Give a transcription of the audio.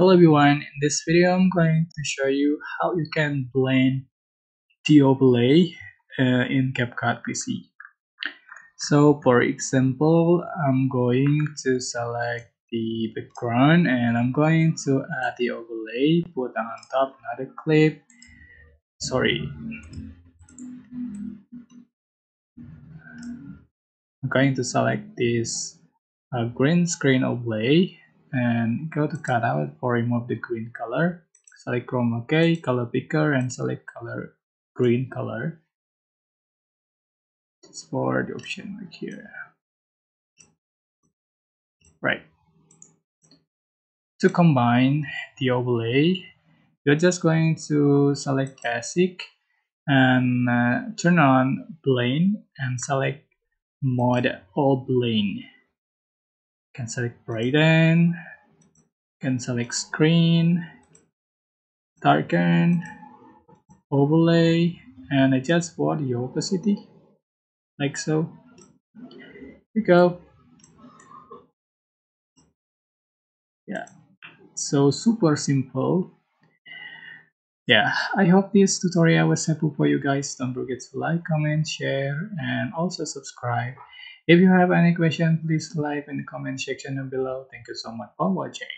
Hello everyone, in this video I'm going to show you how you can blend the overlay in CapCut PC. So for example, I'm going to select the background and I'm going to add the overlay, put on top another clip. I'm going to select this green screen overlay and go to cutout for remove the green color. Select chroma key, color picker, and select color green color. It's for the option right here. Right. To combine the overlay, you're just going to select basic and turn on blend and select mode all blend. You can select brighten, can select screen, darken, overlay, and adjust for the opacity like so. Here you go. Yeah, so super simple. Yeah, I hope this tutorial was helpful for you guys. Don't forget to like, comment, share, and also subscribe. If you have any question, please leave in the comment section below. Thank you so much for watching.